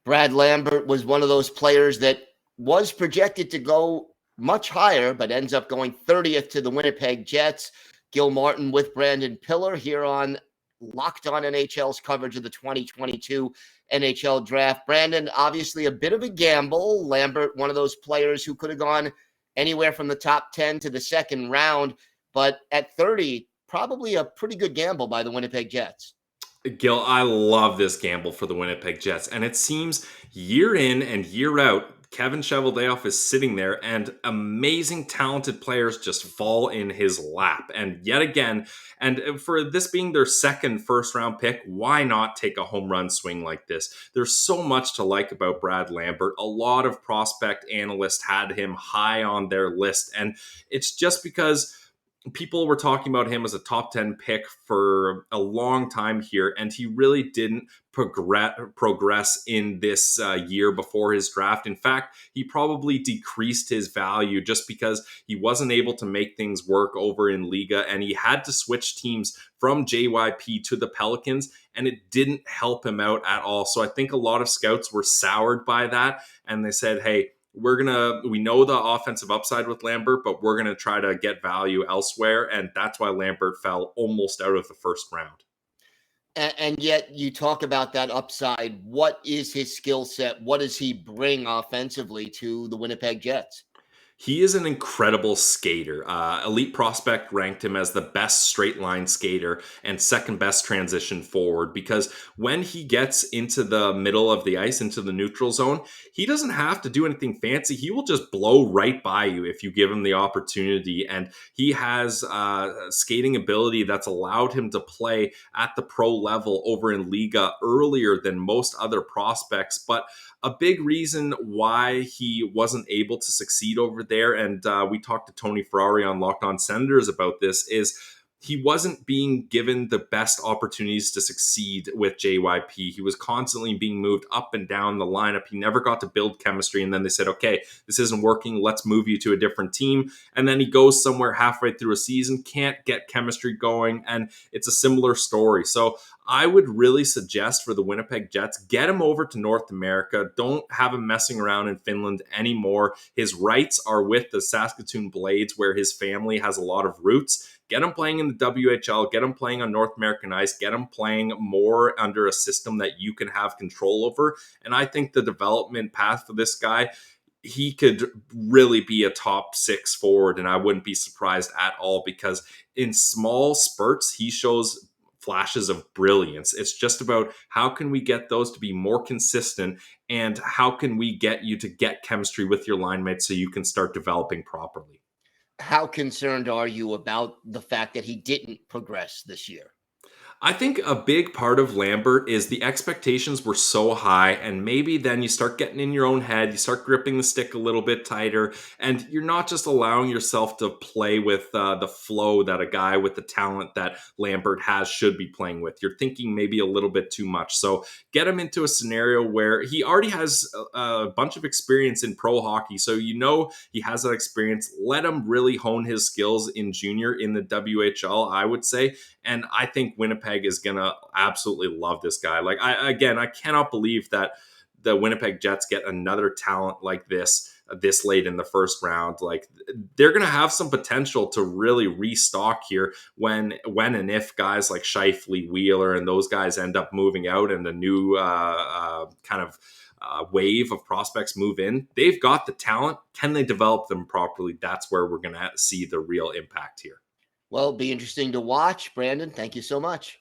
Brad Lambert was one of those players that was projected to go much higher, but ends up going 30th to the Winnipeg Jets. Gil Martin with Brandon Pillar here on Locked On NHL's coverage of the 2022 NHL Draft. Brandon, obviously a bit of a gamble. Lambert, one of those players who could have gone anywhere from the top 10 to the second round, but at 30, probably a pretty good gamble by the Winnipeg Jets. Gil, I love this gamble for the Winnipeg Jets, and it seems year in and year out, Kevin Cheveldayoff is sitting there and amazing, talented players just fall in his lap. And yet again, and for this being their second first-round pick, why not take a home run swing like this? There's so much to like about Brad Lambert. A lot of prospect analysts had him high on their list, and it's just because people were talking about him as a top 10 pick for a long time here, and he really didn't progress in this year before his draft. In fact, he probably decreased his value just because he wasn't able to make things work over in Liga, and he had to switch teams from JYP to the Pelicans, and it didn't help him out at all. So I think a lot of scouts were soured by that, and they said, hey, we know the offensive upside with Lambert, but we're going to try to get value elsewhere. And that's why Lambert fell almost out of the first round. And yet you talk about that upside. What is his skill set? What does he bring offensively to the Winnipeg Jets? He is an incredible skater. Elite Prospect ranked him as the best straight line skater and second best transition forward, because when he gets into the middle of the ice, into the neutral zone, he doesn't have to do anything fancy. He will just blow right by you if you give him the opportunity. And he has skating ability that's allowed him to play at the pro level over in Liga earlier than most other prospects. But a big reason why he wasn't able to succeed over there, and we talked to Tony Ferrari on Locked On Senators about this, is he wasn't being given the best opportunities to succeed with JYP. He was constantly being moved up and down the lineup. He never got to build chemistry. And then they said, okay, this isn't working. Let's move you to a different team. And then he goes somewhere halfway through a season, can't get chemistry going. And it's a similar story. So I would really suggest for the Winnipeg Jets, get him over to North America. Don't have him messing around in Finland anymore. His rights are with the Saskatoon Blades, where his family has a lot of roots. Get him playing in the WHL, get him playing on North American ice, get him playing more under a system that you can have control over. And I think the development path for this guy, he could really be a top 6 forward, and I wouldn't be surprised at all, because in small spurts, he shows flashes of brilliance. It's just about how can we get those to be more consistent, and how can we get you to get chemistry with your line mates so you can start developing properly. How concerned are you about the fact that he didn't progress this year? I think a big part of Lambert is the expectations were so high, and maybe then you start getting in your own head, you start gripping the stick a little bit tighter, and you're not just allowing yourself to play with the flow that a guy with the talent that Lambert has should be playing with. You're thinking maybe a little bit too much. So get him into a scenario where he already has a bunch of experience in pro hockey, so you know he has that experience. Let him really hone his skills in junior in the WHL, I would say. And I think Winnipeg is going to absolutely love this guy. Like, I cannot believe that the Winnipeg Jets get another talent like this late in the first round. Like, they're going to have some potential to really restock here when and if guys like Scheifele, Wheeler, and those guys end up moving out and a new wave of prospects move in. They've got the talent. Can they develop them properly? That's where we're going to see the real impact here. Well, it'll be interesting to watch. Brandon, thank you so much.